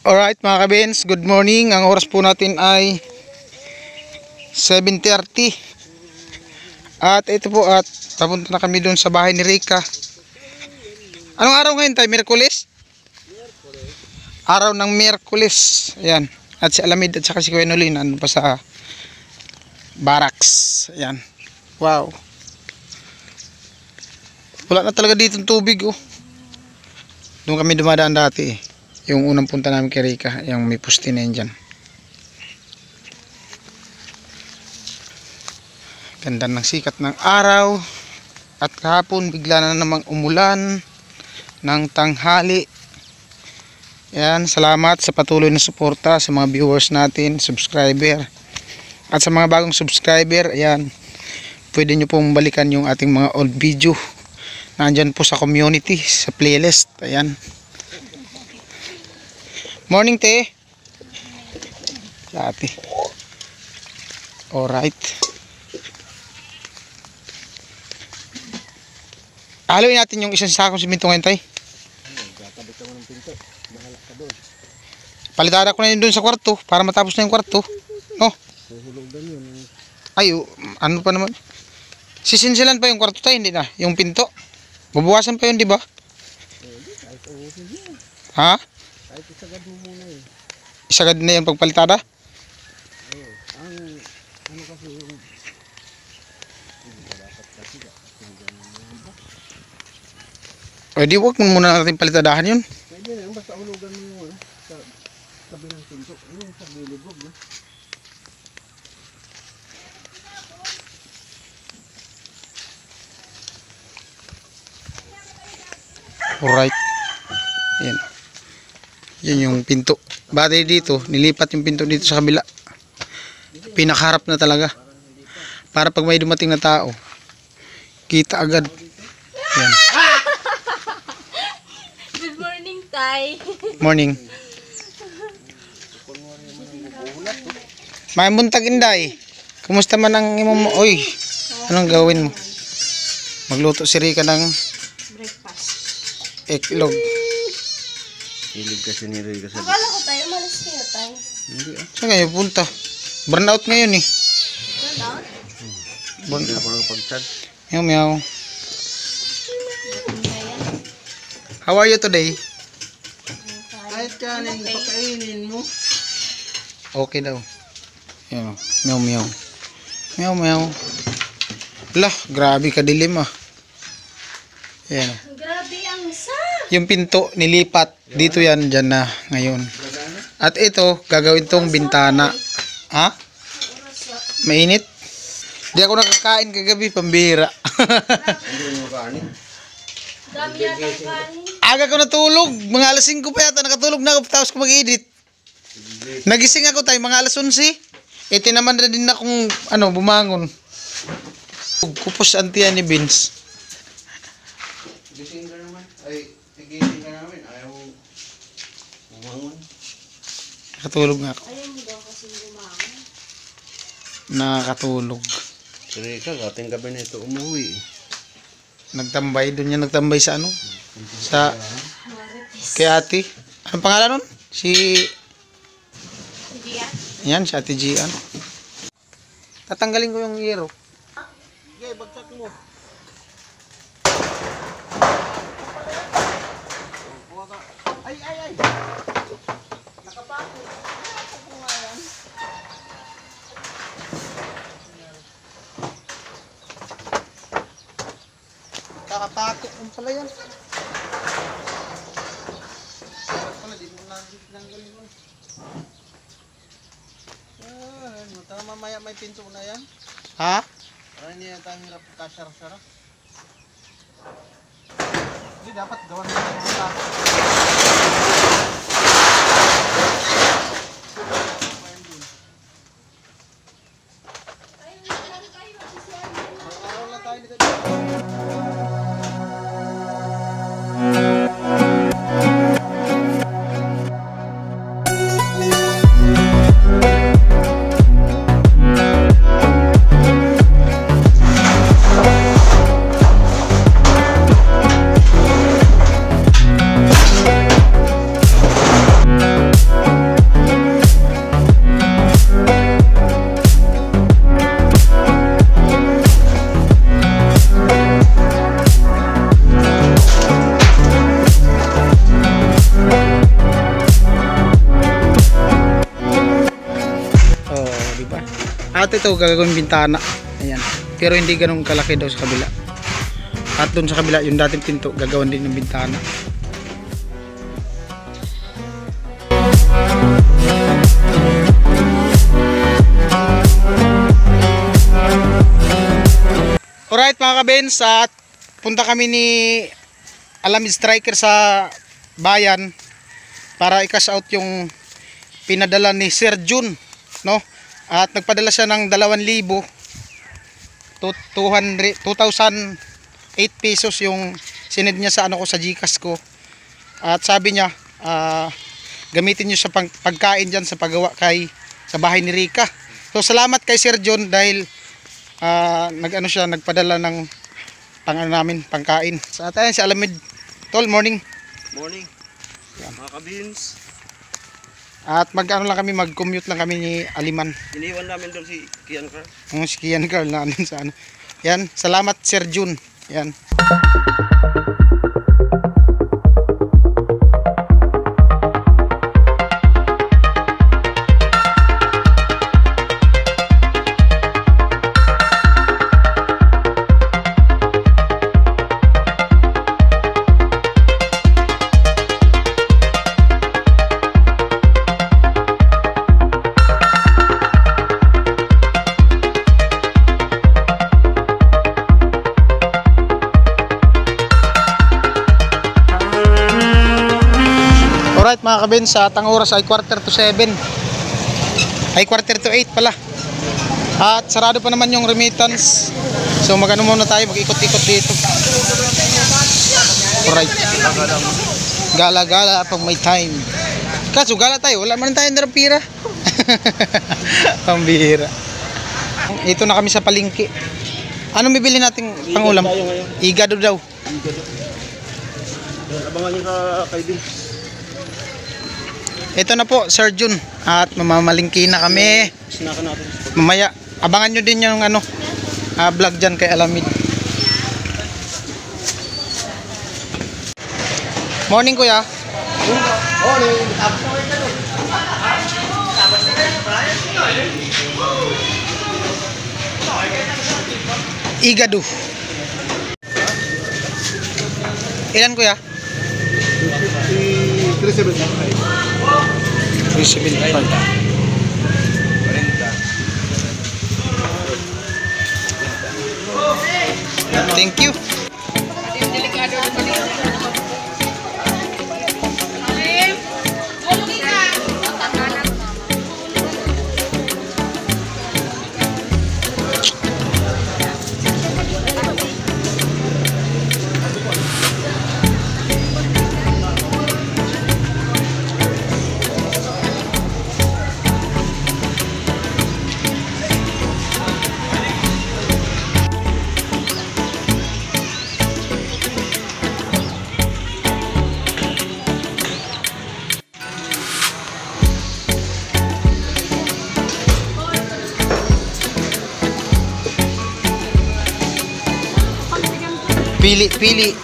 Alright mga kabins, good morning. Ang oras po natin ay 7:30. At ito po at papunta na kami doon sa bahay ni Rica. Anong araw ngayon tayo? Miyerkules? Araw ng Miyerkules. Ayan. At si Alamid at saka si Kuya Nolin ano pa sa barracks. Ayan. Wow. Wala na talaga dito ng tubig oh. Doon kami dumadaan dati eh. Yung unang punta namin kay Rica, yung may pusti na yun dyan. Ganda ng sikat ng araw. At kahapon bigla na namang umulan ng tanghali. Yan, salamat sa patuloy na suporta sa mga viewers natin, subscriber. At sa mga bagong subscriber, ayan, pwede nyo pong balikan yung ating mga old video. Nandyan po sa community, sa playlist. Ayan. Morning, te. Ate. Alright. Haluin natin yung isang sakong simento ngayon, tay. Palitada ko na yun doon sa kwarto para matapos na yung kwarto. No? Ay, ano pa naman? Sisinsilan pa yung kwarto, tay, hindi na. Yung pinto. Bubuwasan pa yun, di ba? Ha? Kahit isagad mo muna eh. Isagad na yan pagpalitada? Oo. Ano kasi yung... dapat kasi O di wag muna natin palitadahan yun. pwede na, basta hulugan mo yung sa tabi ng pinto. Yung sa gilid na. Alright. Ayan. Yan yung pinto. Batay dito, nilipat yung pinto dito sa kabila. Pinakaharap na talaga. Para pag may dumating na tao, kita agad. Yan. Good morning, Tay. Morning. May buntag inday. Kumusta man ang imong mo? Oy, anong gawin mo? Magluto si Rica ng Breakfast. eklog. Hilig kasi ni Rica sa... Akala ko tayo, malis kayo, Tay. Hindi ah. Saan kayo punta? Burnout ngayon eh. Burn Hindi out? ako nakapag-chat. Meow meow. How are you today? Kahit kanin, pakainin mo. Okay daw. Yan o. Meow meow. Meow meow. Lah, grabe kadilim ah. Yan o. Grabe ang sa. Yung pinto nilipat. Dito yan, dyan na ngayon. At ito, gagawin tong bintana. Ha? Mainit? Di ako nakakain kagabi, pambira. Hindi mo kanin. Dami yata ang kanin. Aga ko natulog. Mga alas 5 pa yata nakatulog na ako tapos ko mag-edit. Nagising ako tayo mga alas 11. Tinaman na din akong bumangon. Kupos antiyan ni Vince. Gising ka naman. Ay, gising ka namin. Ayaw bumangon. Nakatulog nga ako. Ayaw mo daw kasi bumangon. Nakatulog. Si Rica, kating gabi na ito umuwi. Nagtambay doon yan, nagtambay sa sa Marites. kay ate. Anong pangalan nun? Si Hindi yan. yan, si ate Gian. Tatanggalin ko yung yero. Okay, bagsak mo. Ay, ay, ay. Nakapako. Nakapako nga yan. Kakapako ang pala yan. Pala, di mo nanggalin mo. Tara mamaya may pinto na yan. Ha? Para hindi na tayo hirap kasyara-syara. Hindi, dapat gawan mo ng mga araw na tayo dito. At ito gagawin bintana. Ayan. Pero hindi ganun kalaki daw sa kabila. At doon sa kabila yung dating pinto gagawin din ng bintana. Alright mga kabens, at punta kami ni Alamid Striker sa bayan para i-cash out yung pinadala ni Sir Jun, no? At nagpadala siya ng 2008 pesos yung sinend niya sa ano ko, sa GCash ko. At sabi niya, gamitin niyo sa pagkain diyan sa paggawa sa bahay ni Rica. So salamat kay Sir Jun dahil nagpadala ng namin pangkain. Sa atin si Alamid. Tol, morning. Morning. Mga kabins. At mag-commute lang kami ni Aliman. Iniwan namin doon si Kian Carl. Si Kian Carl na ano sa ano. Yan, salamat Sir Jun. Yan. Alright mga kabins, at ang oras ay 6:45 ay 7:45 pala. At sarado pa naman yung remittance. So magano muna tayo, mag-ikot-ikot dito. Alright. Gala-gala pag may time. Kaso gala tayo, wala man tayo ng pira. Pambihira. Ito na kami sa palengke. Ano bibili nating pangulam? Igado daw. Abangan niyo kay Vince. Ito na po, Sir Jun. At mamamalingki na kami. Snakan natin. Mamaya, abangan nyo din yung vlog dyan kay Alamid. Morning kuya. Morning. Igado. Ilan kuya? 375. 375. Thank you. Pili.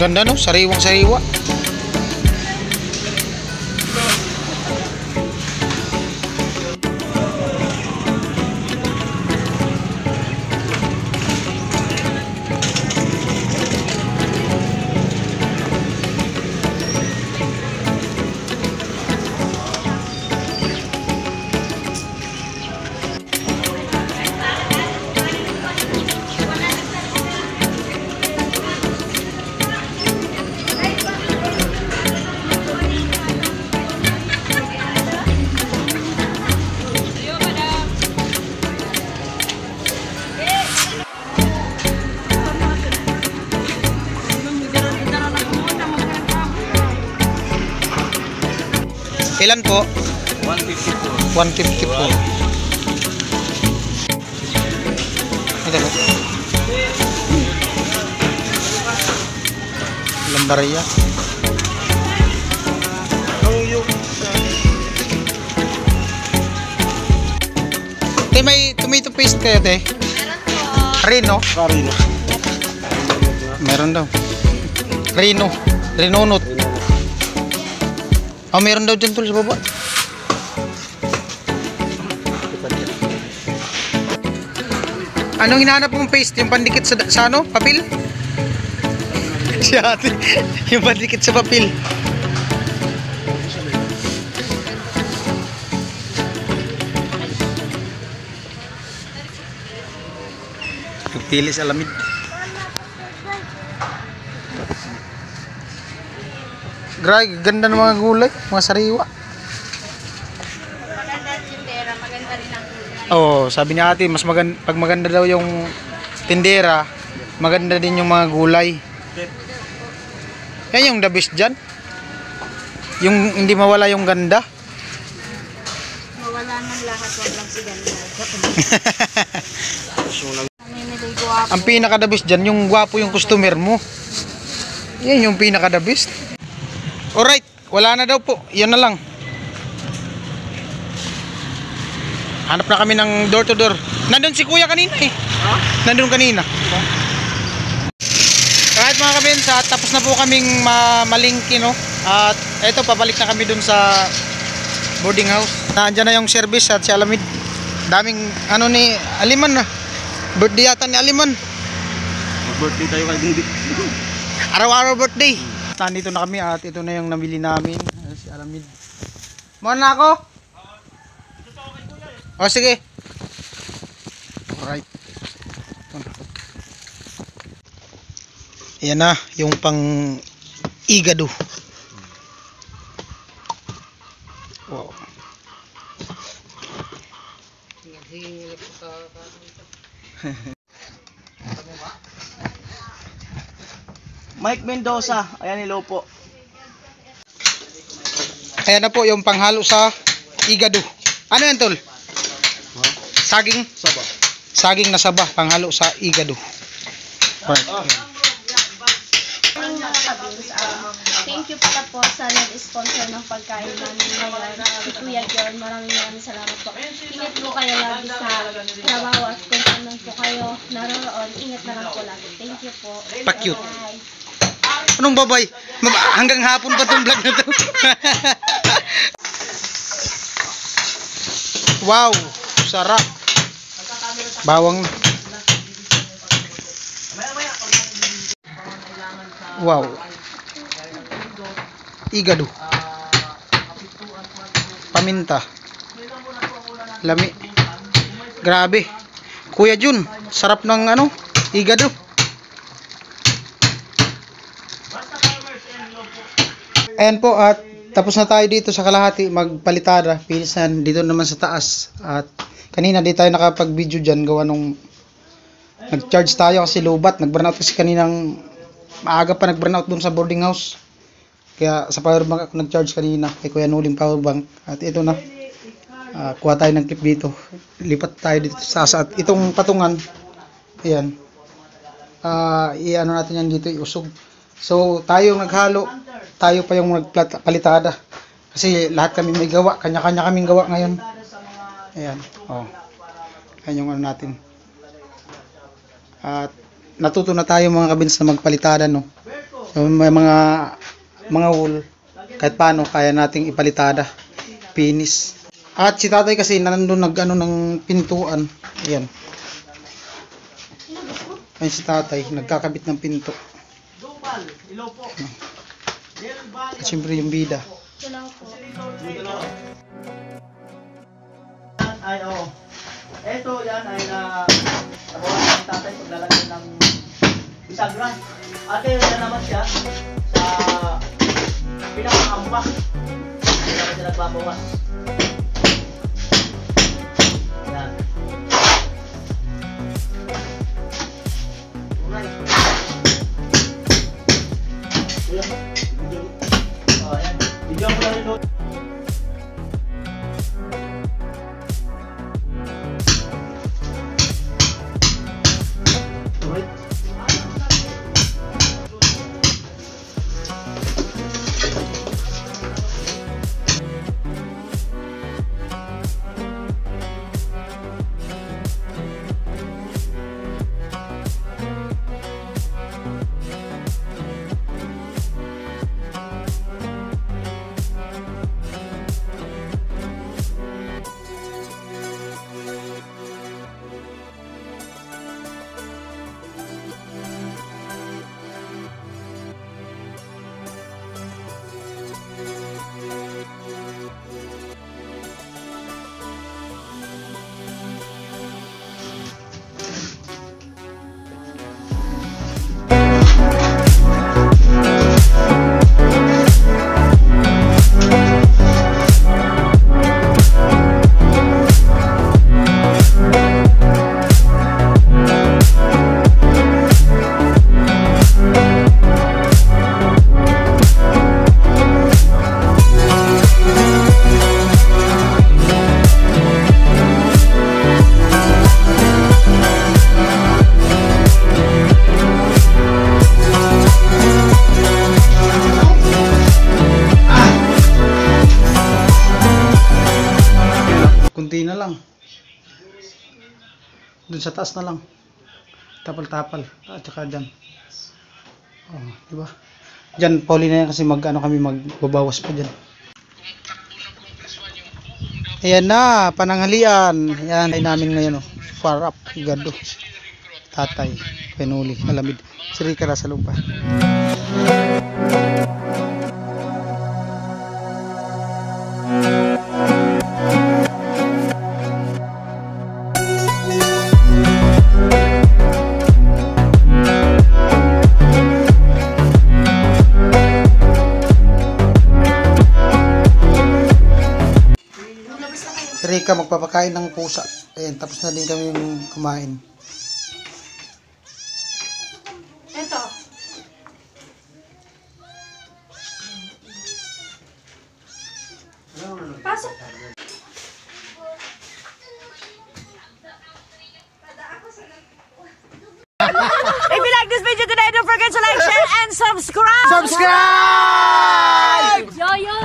Ganda no, sariwang-sariwa. Ilan po? 150 po. 150 po. Ito po. Lambaraya. Te, may tomato paste kayo, te? Rino? Karino. Meron daw. Rino. Rinonot. Oh, meron daw dyan tol sa baba. Anong hinahanap mong paste? Yung pandikit sa ano? Papel? Si ate. Yung pandikit sa papel. Nagpili sa lamid. Grabe, ganda ng mga gulay, mga sariwa. Maganda ang tindera, maganda rin ang gulay. Oo, sabi ni ate, mas maganda, pag maganda daw yung tindera, maganda din yung mga gulay. Yan yung the best dyan. Yung hindi mawala yung ganda. Mawala ng lahat, wag lang si ganda. Namimili ko ako. Ang pinaka the best dyan, yung gwapo yung customer mo. Yan yung pinaka the best. Alright, wala na daw po. Yan na lang. Hanap na kami ng door to door. Nandun si kuya kanina eh. Nandun kanina. Alright mga kabinsa, tapos na po kaming malingki, no? At eto, pabalik na kami dun sa boarding house. Nandiyan na yung service at si Alamid. Daming ano ni Aliman na. Birthday yata ni Aliman. Birthday tayo kay Bundi. Araw-araw birthday. Nandito na kami at ito na yung namili namin. Si Alamid. Muna ako? O sige. Alright. Ayan na, yung pang igado. Wow. Mike Mendoza, ayan hello po. Ayan na po yung panghalo sa igado. Ano yan tol? Saging? Saba. Saging na saba, panghalo sa igado. Right. Thank you pala po sa nag-sponsor ng pagkain namin ngayon. Si Kuya John, maraming salamat po. Ingat po kayo lagi sa trabaho at kung saan po kayo naroon, ingat na lang po lagi. Thank you po. Pa-cute. Bye. Anong babay? Hanggang hapon pa itong vlog na to. Wow, sarap. Bawang. Wow. Igado. Paminta. Lami. Grabe. Kuya Jun, sarap ng ano? Igado. Ayan po at tapos na tayo dito sa kalahati magpalitada. Pilisan dito naman sa taas. At kanina di tayo nakapag-video dyan gawa nung nag-charge tayo kasi lobat. Nag-burnout kasi kaninang maaga pa nag-burnout dun sa boarding house. Kaya sa powerbank ako nag-charge kanina kay Kuya Nuling powerbank. At ito na. Kuha tayo ng clip dito. Lipat tayo dito sa asa. At itong patungan. Ayan. I-ano natin yan dito. Iusog. So tayo yung naghalo. Tayo pa yung nagpalitada. Kasi lahat kami may gawa. Kanya-kanya kaming gawa ngayon. Ayan. Oh. Ayan yung ano natin. At natuto na tayo mga kabins na magpalitada, no. So may mga wool kahit paano kaya nating ipalitada. Finish. At si tatay kasi nandun nag-ano ng pintuan. Ayan. Ayan si tatay nagkakabit ng pinto. At siyempre yung bida. Ay, oh. Ito, yan ay nabawalan ng tatay paglalagay ng bisagra. Ate, yan naman siya sa pinakaambak. Hindi naman siya nagbabawas. Yan. Alright. Kuya, video. Oh, yan. Video mo lang rin doon. Doon sa taas na lang. Tapal-tapal. At saka dyan. Oh, di ba? Dyan, Pauli na yan kasi kami magbabawas pa dyan. Ayan na, pananghalian. Ayan, ay namin ngayon, oh. Far up, gado. Tatay, penuli, alamid. Si Rica sa lupa. Si Rica magpapakain ng pusa. Ayan, tapos na din kami kumain. Ito. Pasok. If you like this video today, don't forget to like, share, and subscribe! Subscribe! Yo, yo,